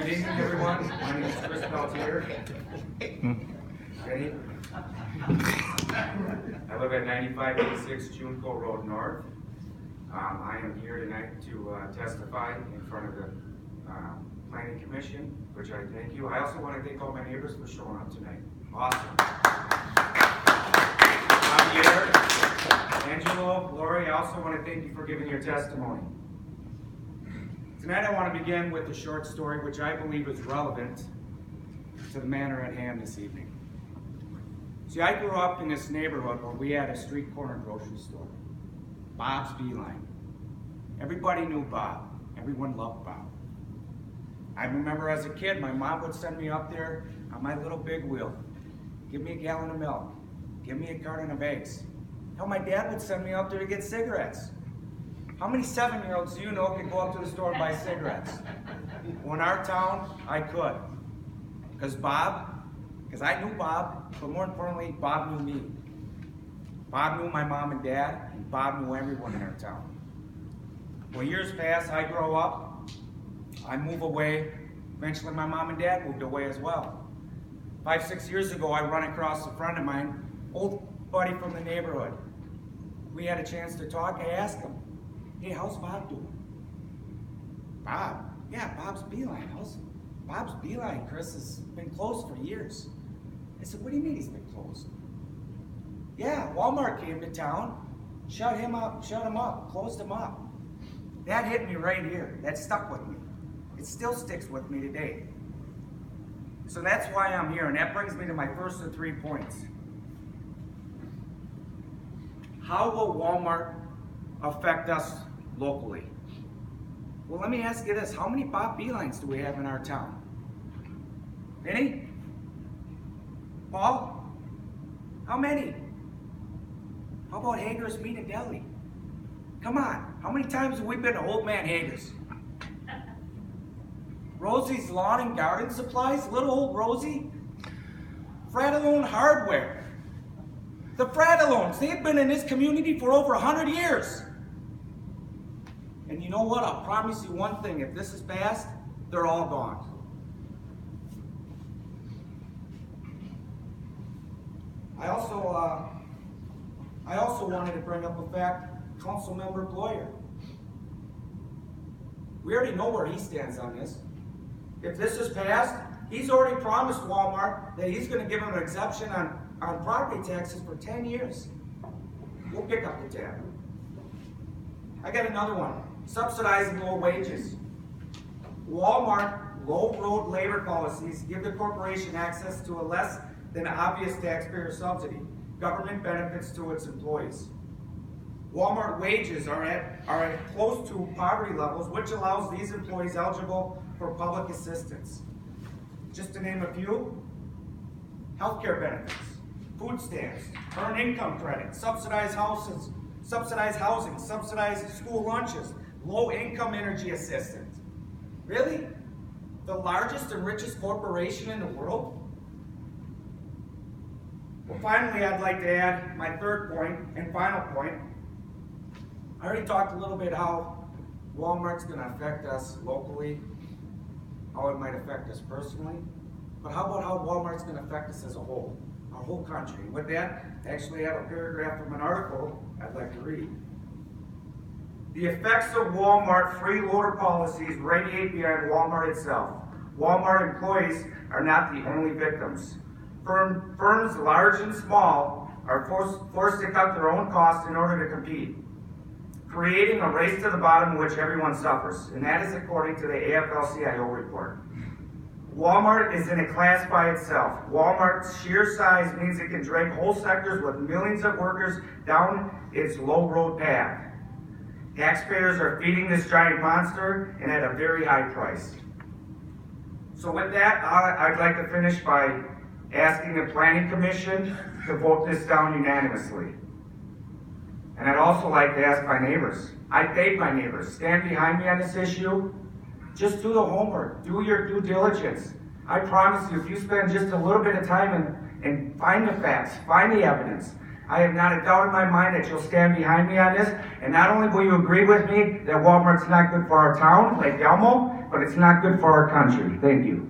Good evening, everyone. My name is Chris Peltier. Ready? I live at 9586 Junco Road North. I am here tonight to testify in front of the Planning Commission, which I thank you. I also want to thank all my neighbors for showing up tonight. Awesome. Javier, Angelo, Lori, I also want to thank you for giving your testimony. Tonight I want to begin with a short story which I believe is relevant to the matter at hand this evening. See, I grew up in this neighborhood where we had a street corner grocery store, Bob's Beeline. Everybody knew Bob. Everyone loved Bob. I remember as a kid, my mom would send me up there on my little big wheel. Give me a gallon of milk. Give me a carton of eggs. Hell, my dad would send me up there to get cigarettes. How many 7-year-olds do you know can go up to the store and buy cigarettes? Well, in our town, I could. Because I knew Bob, but more importantly, Bob knew me. Bob knew my mom and dad, and Bob knew everyone in our town. Well, years pass, I grow up, I move away. Eventually, my mom and dad moved away as well. 5, 6 years ago, I run across a friend of mine, old buddy from the neighborhood. We had a chance to talk. I asked him, hey, how's Bob doing? Bob? Yeah, Bob's Beeline. How's Bob's Beeline, Chris, has been closed for years. I said, what do you mean he's been closed? Yeah, Walmart came to town, shut him up, closed him up. That hit me right here. That stuck with me. It still sticks with me today. So that's why I'm here, and that brings me to my first of 3 points. How will Walmart affect us locally? Well, let me ask you this. How many Bob Beelines do we have in our town? Any? Paul? How many? How about Hager's Meat and Deli? Come on. How many times have we been to Old Man Hager's? Rosie's Lawn and Garden Supplies? Little old Rosie? Fratellone Hardware. The Fratallones, they've been in this community for over 100 years. And you know what? I'll promise you one thing. If this is passed, they're all gone. I also wanted to bring up a fact, Councilmember Bloyer. We already know where he stands on this. If this is passed, he's already promised Walmart that he's going to give them an exemption on property taxes for 10 years. We'll pick up the tab. I got another one. Subsidizing low wages. Walmart low road labor policies give the corporation access to a less than obvious taxpayer subsidy, government benefits to its employees. Walmart wages are at close to poverty levels, which allows these employees eligible for public assistance. Just to name a few: healthcare benefits, food stamps, earned income credit, subsidized housing, subsidized school lunches, low-income energy assistance. Really? The largest and richest corporation in the world? Well, finally, I'd like to add my third point and final point. I already talked a little bit how Walmart's going to affect us locally, how it might affect us personally, but how about how Walmart's going to affect us as a whole, our whole country? With that, I actually have a paragraph from an article I'd like to read. The effects of Walmart freeloader policies radiate beyond Walmart itself. Walmart employees are not the only victims. Firms large and small are forced to cut their own costs in order to compete, creating a race to the bottom in which everyone suffers, and that is according to the AFL-CIO report. Walmart is in a class by itself. Walmart's sheer size means it can drag whole sectors with millions of workers down its low road path. Taxpayers are feeding this giant monster, and at a very high price. So with that, I'd like to finish by asking the Planning Commission to vote this down unanimously. And I'd also like to ask my neighbors. I beg my neighbors, stand behind me on this issue. Just do the homework, do your due diligence. I promise you, if you spend just a little bit of time and find the facts, find the evidence, I have not a doubt in my mind that you'll stand behind me on this, and not only will you agree with me that Walmart's not good for our town, like Elmo, but it's not good for our country. Thank you.